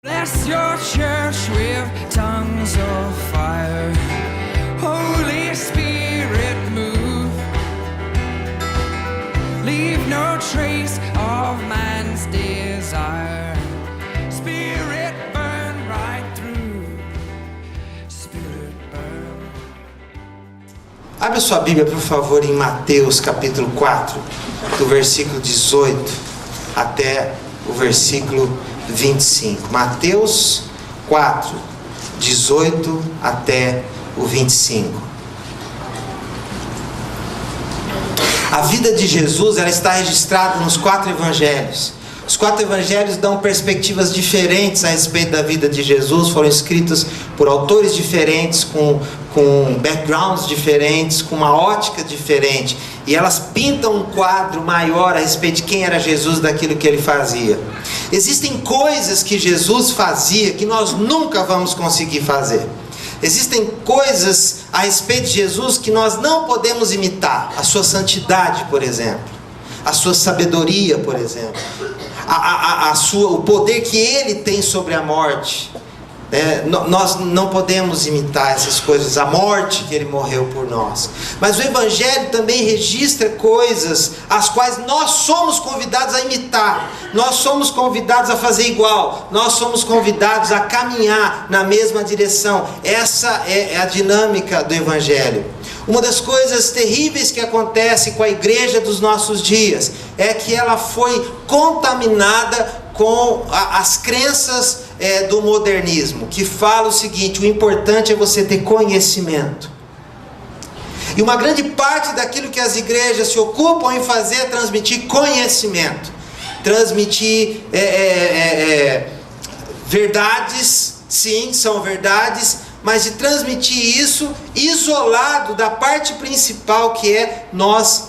Bless your church with tongues of fire. Holy Spirit, move. Leave no trace of man's desire. Spirit, burn right through. Spirit, burn. Abra sua Bíblia, por favor, em Mateus capítulo 4, do versículo 18 até o versículo 25. Mateus 4, 18 até o 25. A vida de Jesus, ela está registrada nos 4 evangelhos. Os 4 evangelhos dão perspectivas diferentes a respeito da vida de Jesus, foram escritos por autores diferentes, com backgrounds diferentes, com uma ótica diferente, e elas pintam um quadro maior a respeito de quem era Jesus, daquilo que ele fazia. Existem coisas que Jesus fazia que nós nunca vamos conseguir fazer. Existem coisas a respeito de Jesus que nós não podemos imitar. A sua santidade, por exemplo, a sua sabedoria, por exemplo, o poder que ele tem sobre a morte. Nós não podemos imitar essas coisas, a morte que ele morreu por nós. Mas o Evangelho também registra coisas as quais nós somos convidados a imitar. Nós somos convidados a fazer igual. Nós somos convidados a caminhar na mesma direção. Essa é a dinâmica do Evangelho. Uma das coisas terríveis que acontece com a igreja dos nossos dias é que ela foi contaminada com as crenças do modernismo, que fala o seguinte: o importante é você ter conhecimento. E uma grande parte daquilo que as igrejas se ocupam em fazer é transmitir conhecimento, transmitir verdades, sim, são verdades, mas de transmitir isso isolado da parte principal, que é nós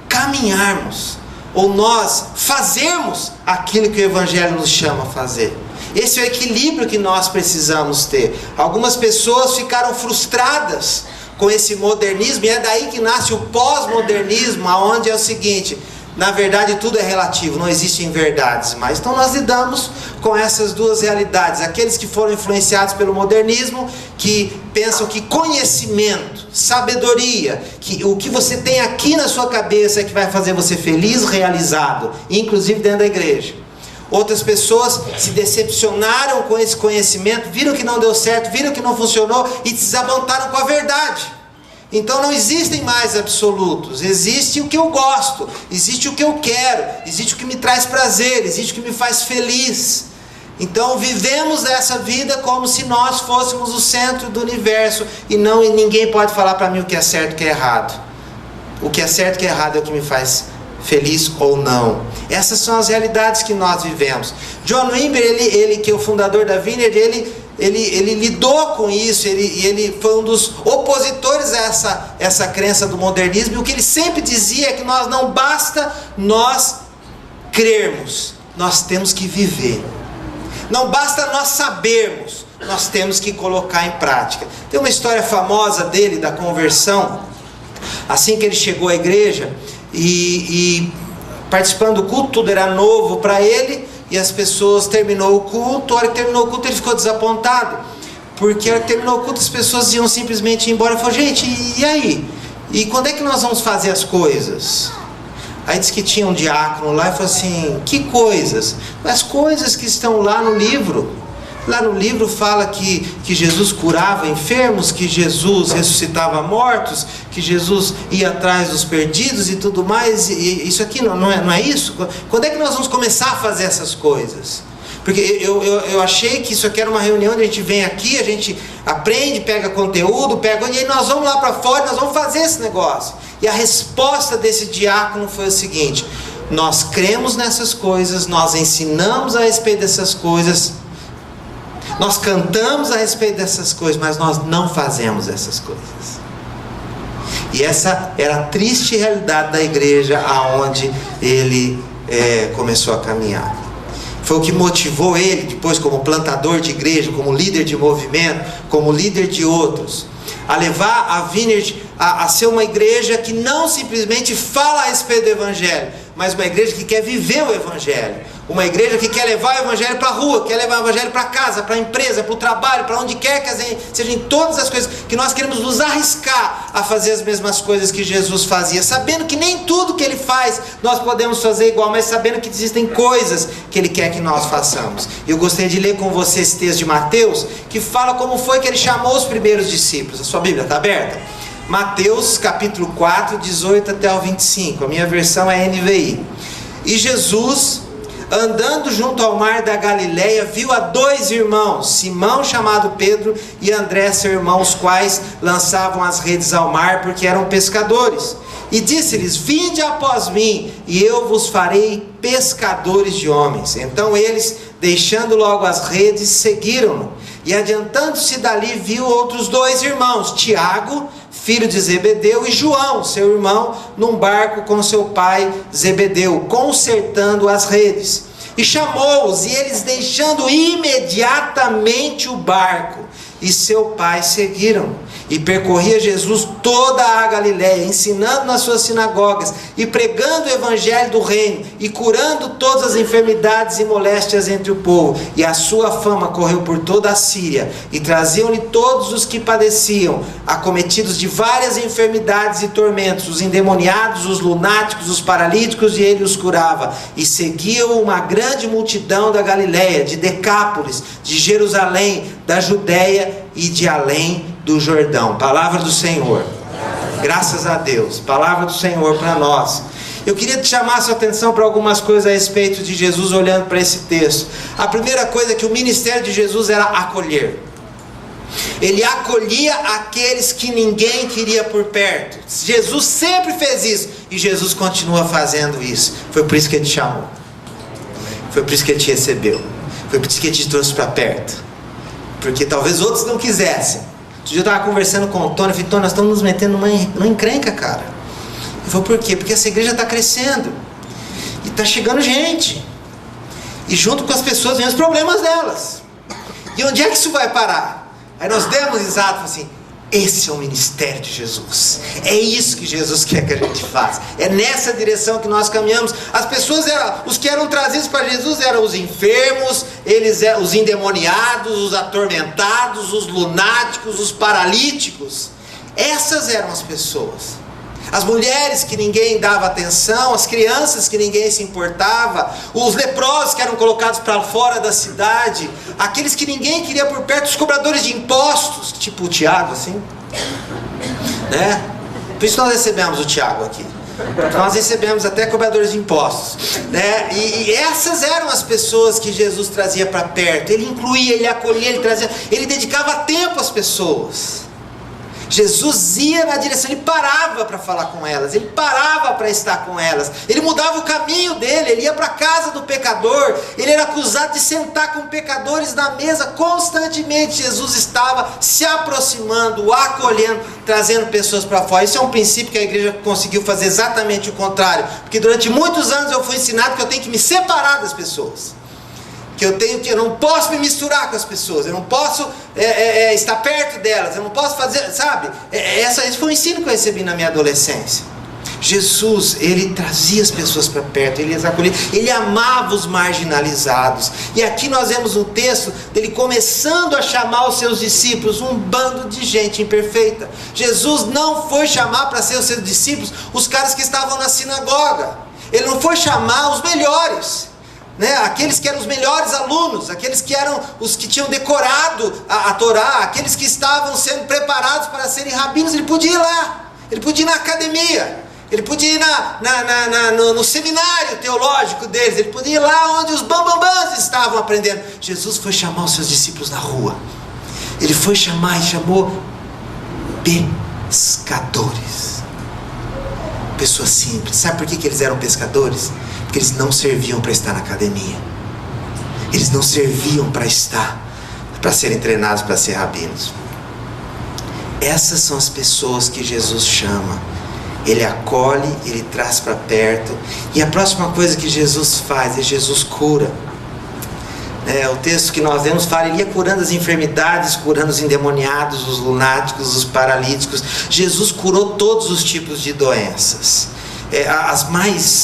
caminharmos, ou nós fazermos aquilo que o Evangelho nos chama a fazer. Esse é o equilíbrio que nós precisamos ter. Algumas pessoas ficaram frustradas com esse modernismo, e é daí que nasce o pós-modernismo, onde é o seguinte: na verdade tudo é relativo, não existem verdades mais. Então nós lidamos com essas duas realidades. Aqueles que foram influenciados pelo modernismo, que pensam que conhecimento, sabedoria, que o que você tem aqui na sua cabeça é que vai fazer você feliz, realizado, inclusive dentro da igreja. Outras pessoas se decepcionaram com esse conhecimento, viram que não deu certo, viram que não funcionou e se desapontaram com a verdade. Então não existem mais absolutos, existe o que eu gosto, existe o que eu quero, existe o que me traz prazer, existe o que me faz feliz. Então vivemos essa vida como se nós fôssemos o centro do universo, e ninguém pode falar para mim o que é certo e o que é errado. O que é certo e o que é errado é o que me faz feliz ou não. Essas são as realidades que nós vivemos. John Wimber, ele que é o fundador da Vineyard, ele lidou com isso, ele foi um dos opositores a essa crença do modernismo, e o que ele sempre dizia é que não basta nós crermos, nós temos que viver. Não basta nós sabermos, nós temos que colocar em prática. Tem uma história famosa dele, da conversão. Assim que ele chegou à igreja e participando do culto, tudo era novo para ele, e as pessoas, terminou o culto, a hora que terminou o culto ele ficou desapontado, porque a hora que terminou o culto as pessoas iam simplesmente embora. Ele falou: gente, e aí? E quando é que nós vamos fazer as coisas? Aí disse que tinha um diácono lá e falou assim: que coisas? As coisas que estão lá no livro. Lá no livro fala que Jesus curava enfermos, que Jesus ressuscitava mortos, que Jesus ia atrás dos perdidos e tudo mais. E isso aqui não é isso? Quando é que nós vamos começar a fazer essas coisas? Porque eu achei que isso aqui era uma reunião onde a gente vem aqui, a gente aprende, pega conteúdo, e aí nós vamos lá para fora e nós vamos fazer esse negócio. E a resposta desse diácono foi o seguinte: nós cremos nessas coisas, nós ensinamos a respeito dessas coisas, nós cantamos a respeito dessas coisas, mas nós não fazemos essas coisas. E essa era a triste realidade da igreja aonde ele começou a caminhar. Foi o que motivou ele depois, como plantador de igreja, como líder de movimento, como líder de outros, a levar a Vineyard a ser uma igreja que não simplesmente fala a respeito do Evangelho, mas uma igreja que quer viver o Evangelho. Uma igreja que quer levar o evangelho para a rua, quer levar o evangelho para casa, para a empresa, para o trabalho, para onde quer que seja, em todas as coisas, que nós queremos nos arriscar a fazer as mesmas coisas que Jesus fazia, sabendo que nem tudo que Ele faz nós podemos fazer igual, mas sabendo que existem coisas que Ele quer que nós façamos. Eu gostaria de ler com você esse texto de Mateus, que fala como foi que Ele chamou os primeiros discípulos. A sua Bíblia está aberta? Mateus capítulo 4, 18 até o 25, a minha versão é NVI. E Jesus, andando junto ao mar da Galileia, viu a 2 irmãos, Simão chamado Pedro e André seu irmão, os quais lançavam as redes ao mar, porque eram pescadores. E disse-lhes: vinde após mim, e eu vos farei pescadores de homens. Então eles, deixando logo as redes, seguiram-no. E adiantando-se dali, viu outros 2 irmãos, Tiago, filho de Zebedeu, e João, seu irmão, num barco com seu pai Zebedeu, consertando as redes. E chamou-os, e eles, deixando imediatamente o barco e seu pai, seguiram. E percorria Jesus toda a Galileia, ensinando nas suas sinagogas, e pregando o evangelho do reino, e curando todas as enfermidades e moléstias entre o povo. E a sua fama correu por toda a Síria, e traziam-lhe todos os que padeciam, acometidos de várias enfermidades e tormentos, os endemoniados, os lunáticos, os paralíticos, e ele os curava. E seguiam uma grande multidão da Galileia, de Decápolis, de Jerusalém, da Judéia e de além do Jordão. Palavra do Senhor. Graças a Deus. Palavra do Senhor para nós. Eu queria te chamar a sua atenção para algumas coisas a respeito de Jesus, olhando para esse texto. A primeira coisa é que o ministério de Jesus era acolher. Ele acolhia aqueles que ninguém queria por perto. Jesus sempre fez isso, e Jesus continua fazendo isso. Foi por isso que Ele te chamou. Foi por isso que Ele te recebeu. Foi por isso que Ele te trouxe para perto. Porque talvez outros não quisessem. Outro dia eu estava conversando com o Tony, eu falei: Tony, nós estamos nos metendo numa encrenca, cara. Ele falou: por quê? Porque essa igreja está crescendo, e está chegando gente, e junto com as pessoas vem os problemas delas. E onde é que isso vai parar? Aí nós demos risada, assim: esse é o ministério de Jesus. É isso que Jesus quer que a gente faça. É nessa direção que nós caminhamos. As pessoas os que eram trazidos para Jesus eram os enfermos, os endemoniados, os atormentados, os lunáticos, os paralíticos. Essas eram as pessoas. As mulheres que ninguém dava atenção, as crianças que ninguém se importava, os leprosos que eram colocados para fora da cidade, aqueles que ninguém queria por perto, os cobradores de impostos, tipo o Tiago, assim, né? Por isso nós recebemos o Tiago aqui. Nós recebemos até cobradores de impostos, né? E essas eram as pessoas que Jesus trazia para perto. Ele incluía, ele acolhia, ele trazia, ele dedicava tempo às pessoas. Jesus ia na direção, ele parava para falar com elas, ele parava para estar com elas, ele mudava o caminho dele, ele ia para a casa do pecador, ele era acusado de sentar com pecadores na mesa constantemente. Jesus estava se aproximando, acolhendo, trazendo pessoas para fora. Isso é um princípio que a igreja conseguiu fazer exatamente o contrário, porque durante muitos anos eu fui ensinado que eu tenho que me separar das pessoas, que eu não posso me misturar com as pessoas, eu não posso estar perto delas, eu não posso fazer, sabe? Esse foi o ensino que eu recebi na minha adolescência. Jesus, ele trazia as pessoas para perto, ele as acolhia, ele amava os marginalizados. E aqui nós vemos um texto dele começando a chamar os seus discípulos, um bando de gente imperfeita. Jesus não foi chamar para ser os seus discípulos os caras que estavam na sinagoga, ele não foi chamar os melhores, né? Aqueles que eram os melhores alunos, aqueles que eram os que tinham decorado a Torá, aqueles que estavam sendo preparados para serem rabinos. Ele podia ir lá, ele podia ir na academia, ele podia ir no seminário teológico deles, ele podia ir lá onde os bambambãs estavam aprendendo. Jesus foi chamar os seus discípulos na rua, ele foi chamar e chamou pescadores, pessoas simples. Sabe por que eles eram pescadores? Porque eles não serviam para estar na academia, eles não serviam para serem treinados para ser rabinos. Essas são as pessoas que Jesus chama, ele acolhe, ele traz para perto. E a próxima coisa que Jesus faz é Jesus cura. O texto que nós vemos fala, ele ia curando as enfermidades, curando os endemoniados, os lunáticos, os paralíticos. Jesus curou todos os tipos de doenças.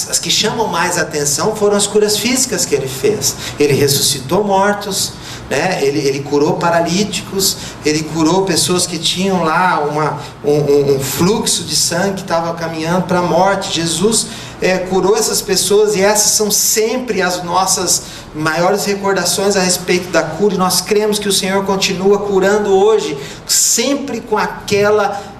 as que chamam mais atenção foram as curas físicas que ele fez. Ele ressuscitou mortos, né? Ele curou paralíticos, ele curou pessoas que tinham lá um fluxo de sangue que estava caminhando para a morte. Jesus curou essas pessoas, e essas são sempre as nossas maiores recordações a respeito da cura, e nós cremos que o Senhor continua curando hoje, sempre com aquela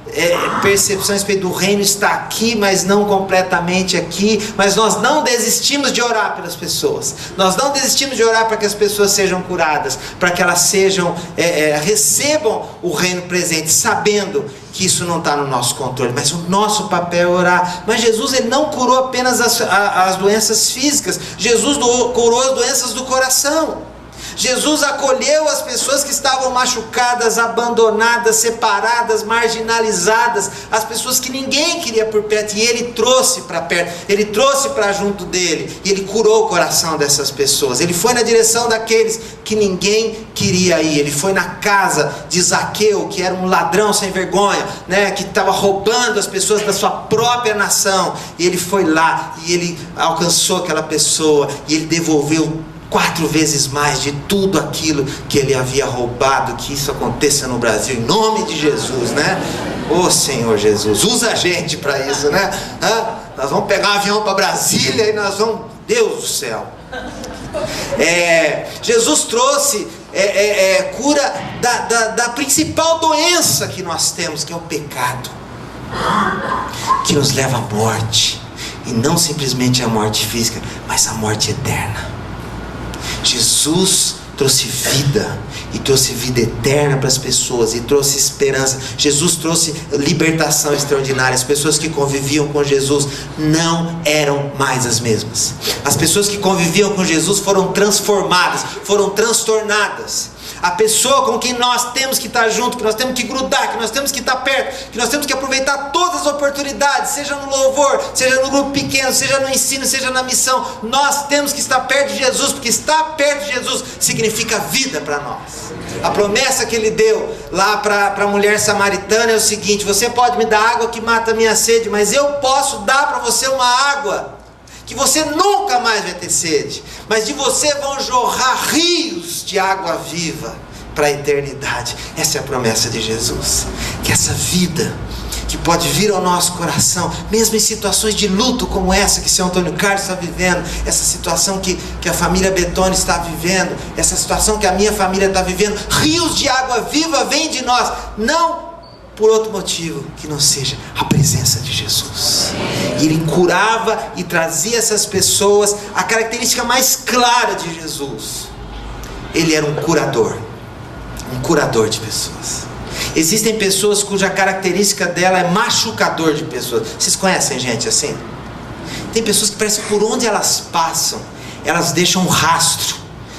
percepção a respeito do reino está aqui, mas não completamente aqui. Mas nós não desistimos de orar pelas pessoas, nós não desistimos de orar para que as pessoas sejam curadas, para que elas recebam o reino presente, sabendo que isso não está no nosso controle, mas o nosso papel é orar. Mas Jesus, ele não curou apenas as doenças físicas, Jesus curou as doenças do coração. Jesus acolheu as pessoas que estavam machucadas, abandonadas, separadas, marginalizadas, as pessoas que ninguém queria por perto, e ele trouxe para perto, ele trouxe para junto dele, e ele curou o coração dessas pessoas. Ele foi na direção daqueles que ninguém queria ir. Ele foi na casa de Zaqueu, que era um ladrão sem vergonha, né, que estava roubando as pessoas da sua própria nação, e ele foi lá, e ele alcançou aquela pessoa, e ele devolveu 4 vezes mais de tudo aquilo que ele havia roubado. Que isso aconteça no Brasil, em nome de Jesus, né? Ô Senhor Jesus, usa a gente para isso, né? Nós vamos pegar um avião para Brasília e nós vamos, Deus do céu. Jesus trouxe cura da principal doença que nós temos, que é o pecado, que nos leva à morte, e não simplesmente a morte física, mas a morte eterna. Jesus trouxe vida, e trouxe vida eterna para as pessoas, e trouxe esperança. Jesus trouxe libertação extraordinária. As pessoas que conviviam com Jesus não eram mais as mesmas. As pessoas que conviviam com Jesus foram transformadas, foram transtornadas. A pessoa com quem nós temos que estar junto, que nós temos que grudar, que nós temos que estar perto, que nós temos que aproveitar todas as oportunidades, seja no louvor, seja no grupo pequeno, seja no ensino, seja na missão, nós temos que estar perto de Jesus, porque estar perto de Jesus significa vida para nós. A promessa que ele deu lá para a mulher samaritana é o seguinte: você pode me dar água que mata a minha sede, mas eu posso dar para você uma água que você nunca mais vai ter sede, mas de você vão jorrar rios de água viva para a eternidade. Essa é a promessa de Jesus, que essa vida que pode vir ao nosso coração, mesmo em situações de luto como essa que seu Antônio Carlos está vivendo, essa situação que a família Betoni está vivendo, essa situação que a minha família está vivendo, rios de água viva vêm de nós, não por outro motivo que não seja a presença de Jesus. E ele curava e trazia essas pessoas. A característica mais clara de Jesus: ele era um curador de pessoas. Existem pessoas cuja característica dela é machucador de pessoas. Vocês conhecem gente assim? Tem pessoas que parece que por onde elas passam, elas deixam um rastro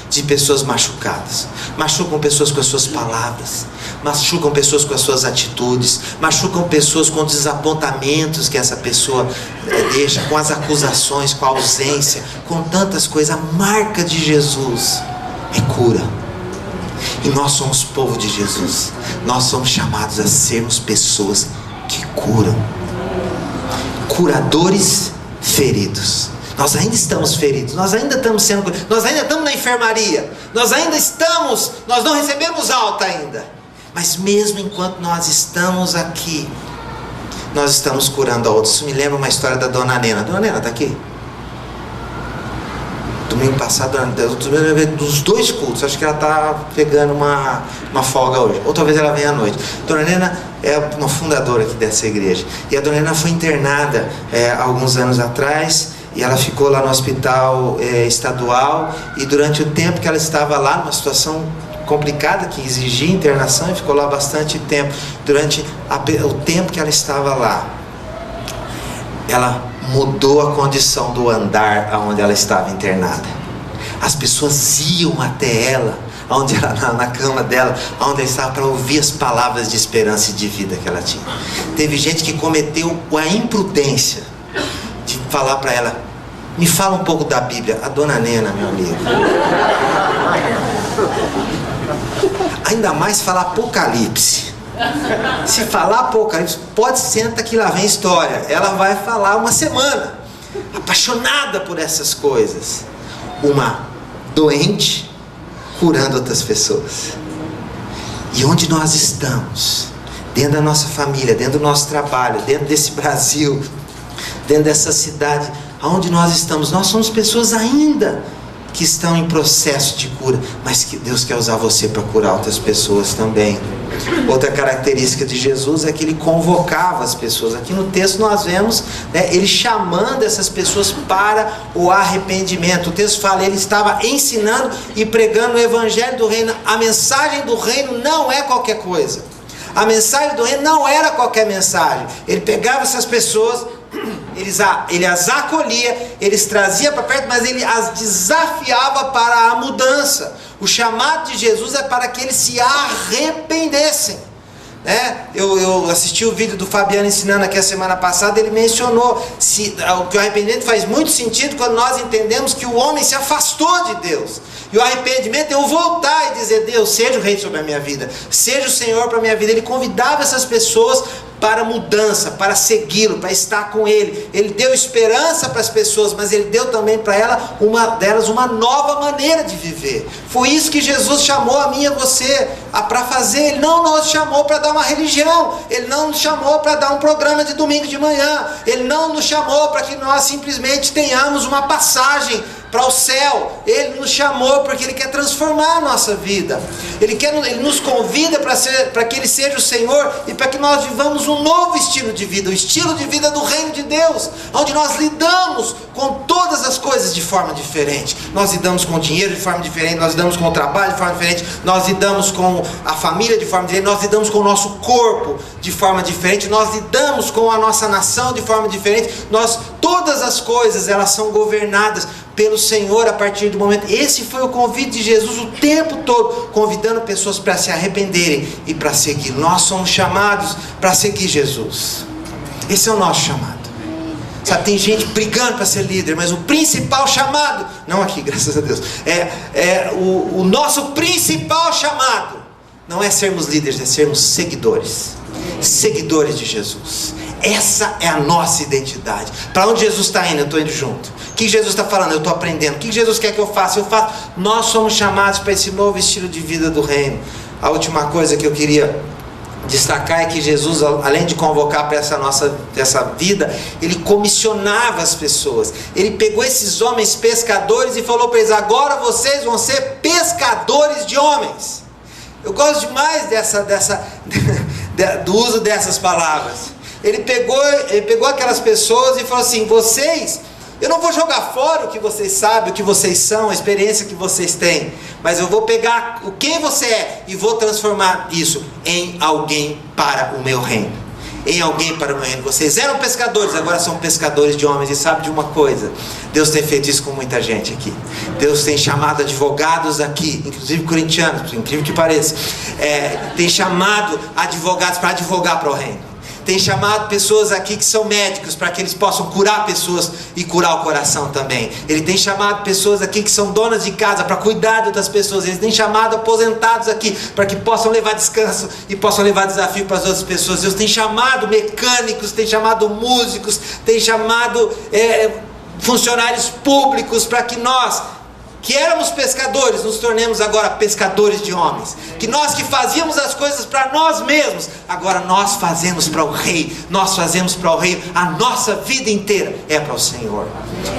de pessoas machucadas. Machucam pessoas com as suas palavras, machucam pessoas com as suas atitudes, machucam pessoas com os desapontamentos que essa pessoa deixa, com as acusações, com a ausência, com tantas coisas. A marca de Jesus é cura. E nós somos povo de Jesus. Nós somos chamados a sermos pessoas que curam, curadores feridos. Nós ainda estamos feridos, nós ainda estamos sendo curados, nós ainda estamos na enfermaria, nós não recebemos alta ainda, mas mesmo enquanto nós estamos aqui, nós estamos curando a outros. Isso me lembra uma história da Dona Nena. Dona Nena está aqui? Domingo passado, dos 2 cultos, acho que ela está pegando uma folga hoje, ou talvez ela venha à noite. Dona Nena é uma fundadora aqui dessa igreja, e a Dona Nena foi internada alguns anos atrás, e ela ficou lá no hospital estadual, e durante o tempo que ela estava lá, numa situação complicada que exigia internação, e ficou lá bastante tempo. Durante o tempo que ela estava lá, ela mudou a condição do andar onde ela estava internada. As pessoas iam até ela, onde ela, na cama dela, onde ela estava, para ouvir as palavras de esperança e de vida que ela tinha. Teve gente que cometeu a imprudência de falar para ela: me fala um pouco da Bíblia. A Dona Nena, meu amigo, ainda mais falar Apocalipse, Se falar Apocalipse, pode sentar que lá vem história. Ela vai falar uma semana, apaixonada por essas coisas. Uma doente curando outras pessoas. E onde nós estamos, dentro da nossa família, dentro do nosso trabalho, dentro desse Brasil, dentro dessa cidade, aonde nós estamos, nós somos pessoas ainda que estão em processo de cura, mas que Deus quer usar você para curar outras pessoas também. Outra característica de Jesus é que ele convocava as pessoas. Aqui no texto nós vemos, ele chamando essas pessoas para o arrependimento. O texto fala, ele estava ensinando e pregando o evangelho do reino. A mensagem do reino não é qualquer coisa. A mensagem do reino não era qualquer mensagem. Ele pegava essas pessoas, ele as acolhia, eles trazia para perto, mas ele as desafiava para a mudança. O chamado de Jesus é para que eles se arrependessem. Eu assisti o vídeo do Fabiano ensinando aqui a semana passada. Ele mencionou que o arrependimento faz muito sentido quando nós entendemos que o homem se afastou de Deus. E o arrependimento é eu voltar e dizer: Deus, seja o rei sobre a minha vida, seja o Senhor para a minha vida. Ele convidava essas pessoas para mudança, para segui-lo, para estar com ele. Ele deu esperança para as pessoas, mas ele deu também para delas uma nova maneira de viver. Foi isso que Jesus chamou a mim e a você para fazer. Ele não nos chamou para dar uma religião, ele não nos chamou para dar um programa de domingo de manhã, ele não nos chamou para que nós simplesmente tenhamos uma passagem para o céu. Ele nos chamou porque ele quer transformar a nossa vida. Ele nos convida para que ele seja o Senhor e para que nós vivamos um novo estilo de vida, o estilo de vida do reino de Deus, onde nós lidamos com todas as coisas de forma diferente. Nós lidamos com o dinheiro de forma diferente, nós lidamos com o trabalho de forma diferente, nós lidamos com a família de forma diferente, nós lidamos com o nosso corpo de forma diferente, nós lidamos com a nossa nação de forma diferente. Todas as coisas, elas são governadas pelo Senhor a partir do momento. Esse foi o convite de Jesus o tempo todo, convidando pessoas para se arrependerem e para seguir. Nós somos chamados para seguir Jesus. Esse é o nosso chamado. Sabe, tem gente brigando para ser líder, mas o principal chamado, não aqui, graças a Deus, o nosso principal chamado não é sermos líderes, é sermos seguidores. Seguidores de Jesus. Essa é a nossa identidade. Para onde Jesus está indo? Eu estou indo junto. O que Jesus está falando? Eu estou aprendendo. O que Jesus quer que eu faça? Eu faço. Nós somos chamados para esse novo estilo de vida do reino. A última coisa que eu queria destacar é que Jesus, além de convocar para essa vida, ele comissionava as pessoas. Ele pegou esses homens pescadores e falou para eles: agora vocês vão ser pescadores de homens. Eu gosto demais do uso dessas palavras. Ele pegou aquelas pessoas e falou assim: eu não vou jogar fora o que vocês sabem, o que vocês são, a experiência que vocês têm, mas eu vou pegar quem você é e vou transformar isso em alguém para o meu reino. Em alguém para o meu reino. Vocês eram pescadores, agora são pescadores de homens. E sabe de uma coisa? Deus tem feito isso com muita gente aqui. Deus tem chamado advogados aqui, inclusive corintianos, por incrível que pareça. Tem chamado advogados para advogar para o reino. Tem chamado pessoas aqui que são médicos para que eles possam curar pessoas e curar o coração também. Ele tem chamado pessoas aqui que são donas de casa para cuidar de outras pessoas. Ele tem chamado aposentados aqui para que possam levar descanso e possam levar desafio para as outras pessoas. Deus tem chamado mecânicos, tem chamado músicos, tem chamado funcionários públicos para que nós, que éramos pescadores, nos tornemos agora pescadores de homens. Que nós que fazíamos as coisas para nós mesmos, agora nós fazemos para o Rei. Nós fazemos para o Rei. A nossa vida inteira é para o Senhor.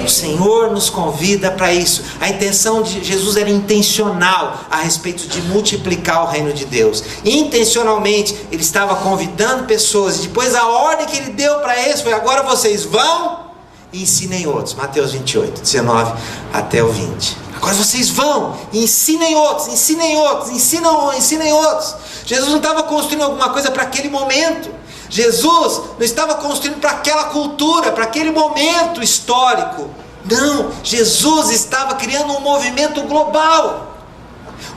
O Senhor nos convida para isso. A intenção de Jesus era intencional a respeito de multiplicar o reino de Deus. Intencionalmente ele estava convidando pessoas. E depois a ordem que ele deu para eles foi: agora vocês vão e ensinem outros. Mateus 28, 19 até o 20. Agora vocês vão e ensinem outros, ensinem outros. Jesus não estava construindo alguma coisa para aquele momento. Jesus não estava construindo para aquela cultura, para aquele momento histórico. Não, Jesus estava criando um movimento global.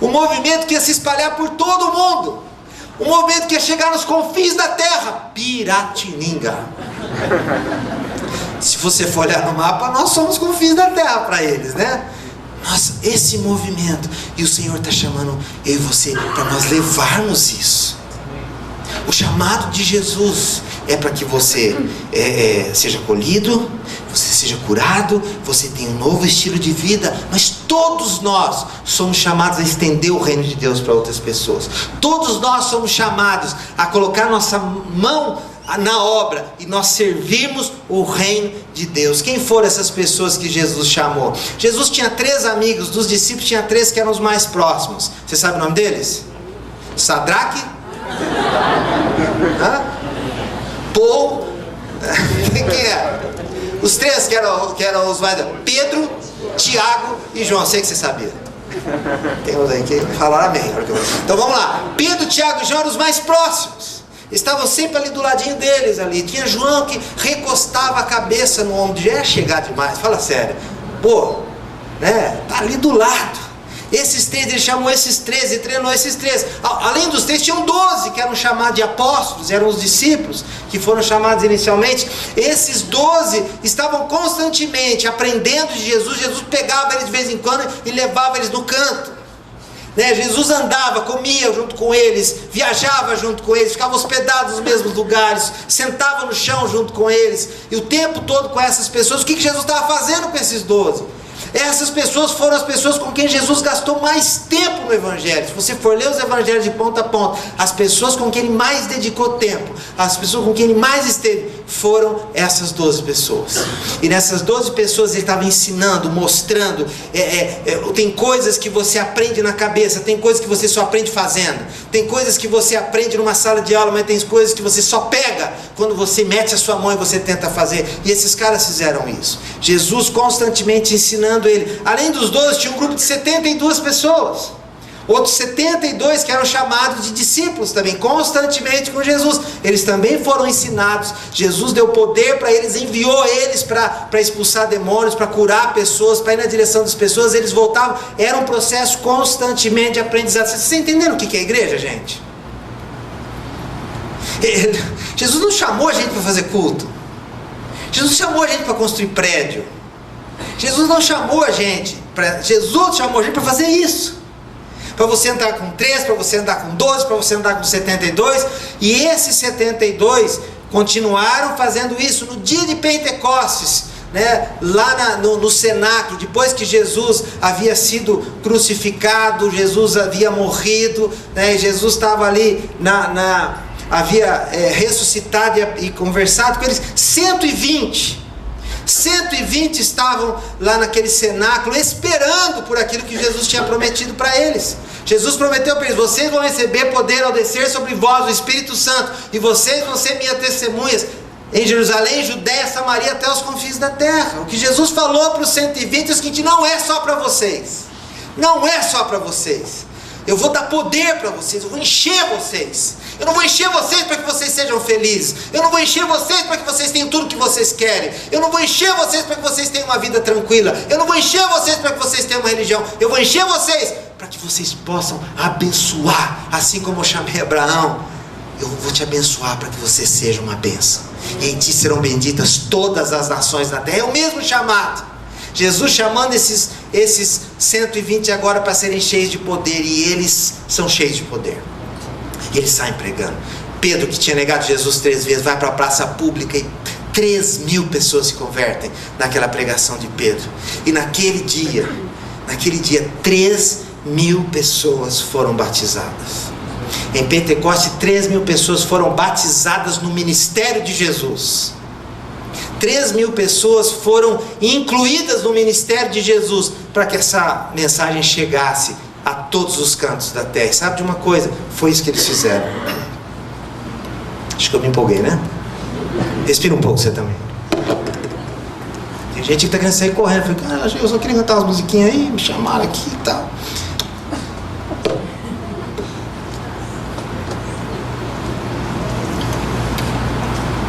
Um movimento que ia se espalhar por todo o mundo. Um movimento que ia chegar nos confins da terra. Piratininga. Se você for olhar no mapa, nós somos confins da terra para eles, né? Nossa, esse movimento. E o Senhor está chamando eu e você para nós levarmos isso. O chamado de Jesus é para que você seja acolhido, você seja curado, você tenha um novo estilo de vida, mas todos nós somos chamados a estender o reino de Deus para outras pessoas. Todos nós somos chamados a colocar nossa mão na obra e nós servimos o reino de Deus. Quem foram essas pessoas que Jesus chamou? Jesus tinha 3 amigos, dos discípulos tinha 3 que eram os mais próximos. Você sabe o nome deles? Sadraque, Paul, quem é? Os 3 que eram os mais... Pedro, Tiago e João. Sei que você sabia. Tem uns aí que falaram amém. Então vamos lá. Pedro, Tiago e João eram os mais próximos. Estavam sempre ali do ladinho deles ali. Tinha João que recostava a cabeça no ombro. Já é chegar demais, fala sério. Pô, né? Tá ali do lado. Esses 3, ele chamou esses 3 e treinou esses 3. Além dos 3, tinham 12 que eram chamados de apóstolos, eram os discípulos que foram chamados inicialmente. Esses 12 estavam constantemente aprendendo de Jesus. Jesus pegava eles de vez em quando e levava eles no canto. Jesus andava, comia junto com eles, viajava junto com eles, ficava hospedado nos mesmos lugares, sentava no chão junto com eles, e o tempo todo com essas pessoas. O que Jesus estava fazendo com esses 12? Essas pessoas foram as pessoas com quem Jesus gastou mais tempo no Evangelho. Se você for ler os Evangelhos de ponta a ponta, as pessoas com quem ele mais dedicou tempo, as pessoas com quem ele mais esteve, foram essas 12 pessoas. E nessas 12 pessoas ele estava ensinando, mostrando. Tem coisas que você aprende na cabeça, tem coisas que você só aprende fazendo, tem coisas que você aprende numa sala de aula, mas tem coisas que você só pega quando você mete a sua mão e você tenta fazer. E esses caras fizeram isso. Jesus constantemente ensinando ele. Além dos 12, tinha um grupo de 72 pessoas. Outros 72 que eram chamados de discípulos também, constantemente com Jesus. Eles também foram ensinados. Jesus deu poder para eles, enviou eles para expulsar demônios, para curar pessoas, para ir na direção das pessoas. Eles voltavam. Era um processo constantemente de aprendizado. Vocês estão entendendo o que é a igreja, gente? Jesus não chamou a gente para fazer culto. Jesus chamou a gente para construir prédio. Jesus não chamou a gente Jesus chamou a gente para fazer isso. Para você andar com 3, para você andar com 12, para você andar com 72. E esses 72 continuaram fazendo isso no dia de Pentecostes, né? Lá no cenáculo, depois que Jesus havia sido crucificado, Jesus havia morrido, né? Jesus estava ali havia ressuscitado e conversado com eles. 120 estavam lá naquele cenáculo esperando por aquilo que Jesus tinha prometido para eles. Jesus prometeu para eles: vocês vão receber poder ao descer sobre vós o Espírito Santo, e vocês vão ser minhas testemunhas em Jerusalém, Judéia, Samaria, até os confins da terra. O que Jesus falou para os 120 é o seguinte: não é só para vocês, não é só para vocês. Eu vou dar poder para vocês, eu vou encher vocês. Eu não vou encher vocês para que vocês sejam felizes. Eu não vou encher vocês para que vocês tenham tudo que vocês querem. Eu não vou encher vocês para que vocês tenham uma vida tranquila. Eu não vou encher vocês para que vocês tenham uma religião. Eu vou encher vocês para que vocês possam abençoar. Assim como eu chamei Abraão, eu vou te abençoar para que você seja uma bênção. E em ti serão benditas todas as nações da terra. É o mesmo chamado. Jesus chamando esses 120 agora para serem cheios de poder. E eles são cheios de poder. E eles saem pregando. Pedro, que tinha negado Jesus 3 vezes, vai para a praça pública e 3.000 pessoas se convertem naquela pregação de Pedro. E naquele dia 3.000 pessoas foram batizadas. Em Pentecoste, 3.000 pessoas foram batizadas no ministério de Jesus. 3.000 pessoas foram incluídas no ministério de Jesus, para que essa mensagem chegasse a todos os cantos da terra. Sabe de uma coisa? Foi isso que eles fizeram. Acho que eu me empolguei, né? Respira um pouco você também. Tem gente que está querendo sair correndo. Eu só queria cantar umas musiquinhas aí, me chamaram aqui e tal.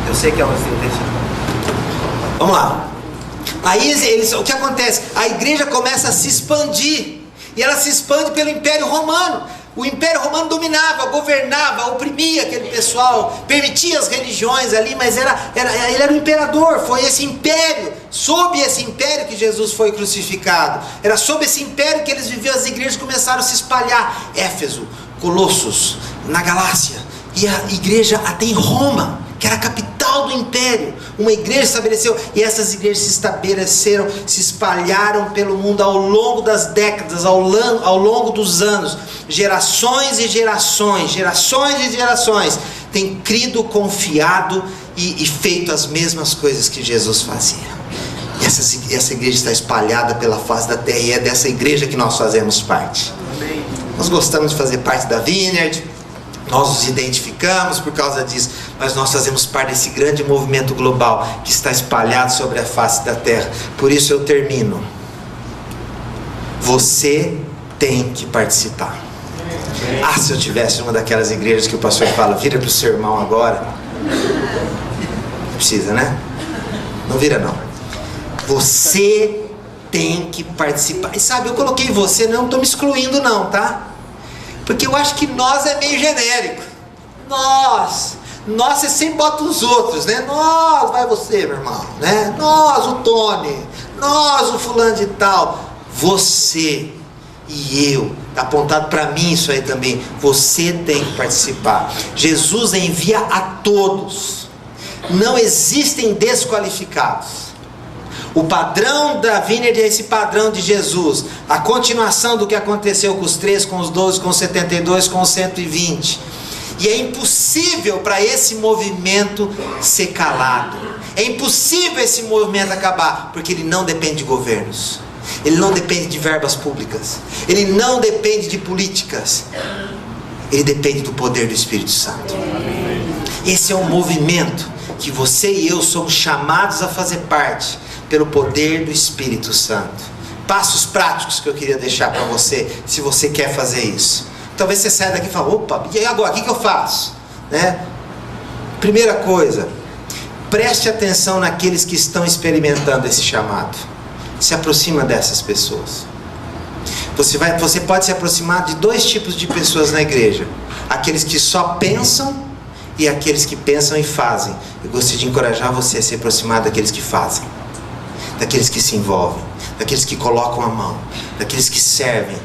Eu sei que é uma sentença. Vamos lá. Aí o que acontece? A igreja começa a se expandir. E ela se expande pelo Império Romano. O Império Romano dominava, governava, oprimia aquele pessoal, permitia as religiões ali, mas ele era o imperador. Foi esse império, sob esse império que Jesus foi crucificado. Era sob esse império que eles viviam. As igrejas começaram a se espalhar. Éfeso, Colossos, na Galácia, E a igreja até em Roma, que era a capital do império, uma igreja estabeleceu, e essas igrejas se estabeleceram, se espalharam pelo mundo ao longo das décadas, ao longo dos anos. Gerações e gerações, têm crido, confiado e feito as mesmas coisas que Jesus fazia. Essa igreja está espalhada pela face da terra, e é dessa igreja que nós fazemos parte. Amém. Nós gostamos de fazer parte da Vineyard, nós nos identificamos por causa disso, mas nós fazemos parte desse grande movimento global que está espalhado sobre a face da terra. Por isso eu termino. Você tem que participar. Ah, se eu tivesse uma daquelas igrejas que o pastor fala, vira para o seu irmão agora. Precisa, né? Não vira não. Você tem que participar. E sabe, eu coloquei você, não estou me excluindo não, tá? Porque eu acho que nós é meio genérico. Nós você sempre bota os outros, né? Nós, vai você, meu irmão, né? Nós, o Tony, nós, o fulano de tal. Você e eu, está apontado para mim isso aí também. Você tem que participar. Jesus envia a todos. Não existem desqualificados. O padrão da Vineyard é esse padrão de Jesus, a continuação do que aconteceu com os 3, com os 12, com os 72, com os 120. E é impossível para esse movimento ser calado. É impossível esse movimento acabar, porque ele não depende de governos, ele não depende de verbas públicas, ele não depende de políticas, ele depende do poder do Espírito Santo. Esse é um movimento que você e eu somos chamados a fazer parte, pelo poder do Espírito Santo. Passos práticos que eu queria deixar para você, se você quer fazer isso. Talvez você saia daqui e fale, opa, e agora, o que eu faço? Né? Primeira coisa, preste atenção naqueles que estão experimentando esse chamado. Se aproxima dessas pessoas. Você pode se aproximar de 2 tipos de pessoas na igreja. Aqueles que só pensam e aqueles que pensam e fazem. Eu gostaria de encorajar você a se aproximar daqueles que fazem, daqueles que se envolvem, daqueles que colocam a mão, daqueles que servem.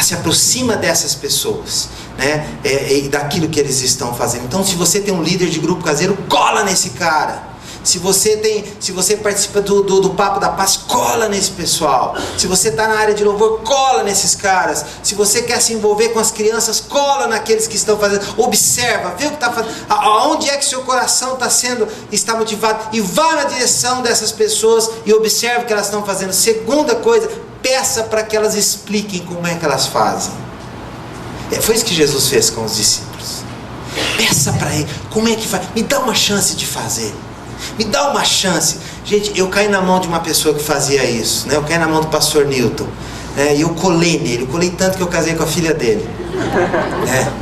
Se aproxima dessas pessoas, né? E daquilo que eles estão fazendo. Então, se você tem um líder de grupo caseiro, cola nesse cara. Se você participa do Papo da Paz, cola nesse pessoal. Se você está na área de louvor, cola nesses caras. Se você quer se envolver com as crianças, cola naqueles que estão fazendo. Observa, vê o que está fazendo, aonde é que seu coração está motivado, e vá na direção dessas pessoas e observe o que elas estão fazendo. Segunda coisa, peça para que elas expliquem como é que elas fazem. Foi isso que Jesus fez com os discípulos. Peça para ele, como é que faz? Me dá uma chance de fazer. Me dá uma chance. Gente, eu caí na mão de uma pessoa que fazia isso, né? Eu caí na mão do pastor Newton, né? E eu colei nele. Eu colei tanto que eu casei com a filha dele, né?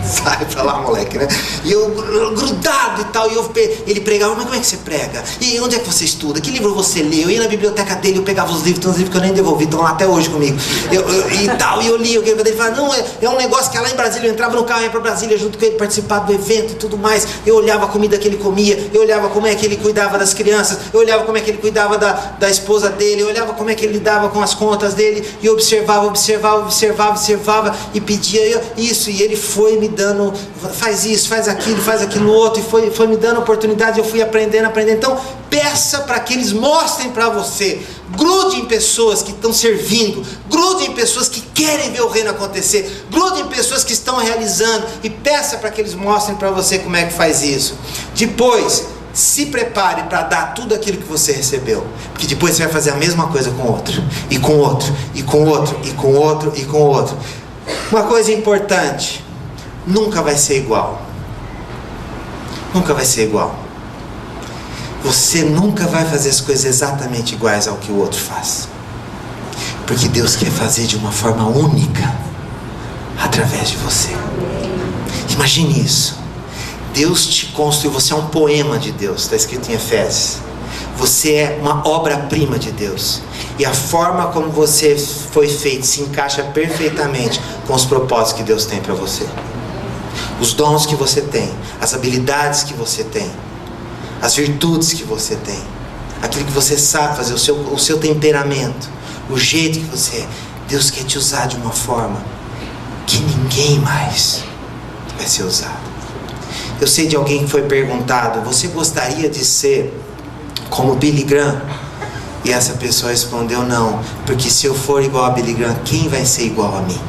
Sai pra lá, moleque, né? E eu grudado e tal, e ele pregava, mas como é que você prega? E onde é que você estuda? Que livro você lê? Eu ia na biblioteca dele, eu pegava os livros, tem uns livros que eu nem devolvi, estão lá até hoje comigo. E eu li, ele falava, não, é um negócio que lá em Brasília, eu entrava no carro, ia pra Brasília junto com ele, participar do evento e tudo mais. Eu olhava a comida que ele comia, eu olhava como é que ele cuidava das crianças, eu olhava como é que ele cuidava da esposa dele, eu olhava como é que ele lidava com as contas dele, e eu observava, e pedia isso, e ele foi me dando, faz isso, faz aquilo outro, e foi me dando oportunidade, eu fui aprendendo. Então, peça para que eles mostrem para você. Grude em pessoas que estão servindo, grude em pessoas que querem ver o reino acontecer, grude em pessoas que estão realizando, e peça para que eles mostrem para você como é que faz isso. Depois, se prepare para dar tudo aquilo que você recebeu, porque depois você vai fazer a mesma coisa com outro, e com outro, e com outro, e com outro, e com outro. Uma coisa importante, nunca vai ser igual. Nunca vai ser igual. Você nunca vai fazer as coisas exatamente iguais ao que o outro faz, porque Deus quer fazer de uma forma única através de você. Imagine isso. Deus te construiu, você é um poema de Deus, está escrito em Efésios. Você é uma obra-prima de Deus, e a forma como você foi feito se encaixa perfeitamente com os propósitos que Deus tem para você. Os dons que você tem, as habilidades que você tem, as virtudes que você tem, aquilo que você sabe fazer, o seu temperamento, o jeito que você é. Deus quer te usar de uma forma que ninguém mais vai ser usado. Eu sei de alguém que foi perguntado: você gostaria de ser como Billy Graham? E essa pessoa respondeu: não, porque se eu for igual a Billy Graham, quem vai ser igual a mim?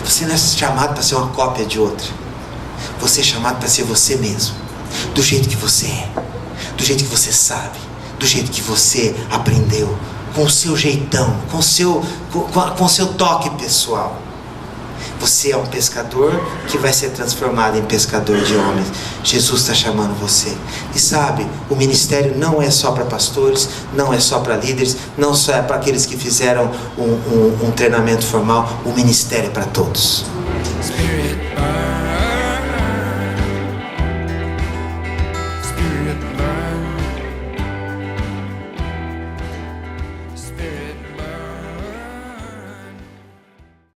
Você não é chamado para ser uma cópia de outra. Você é chamado para ser você mesmo, do jeito que você é, do jeito que você sabe, do jeito que você aprendeu, com o seu jeitão, com o seu toque pessoal. Você é um pescador que vai ser transformado em pescador de homens. Jesus está chamando você. E sabe, o ministério não é só para pastores, não é só para líderes, não só é para aqueles que fizeram um treinamento formal. O ministério é para todos. Spirit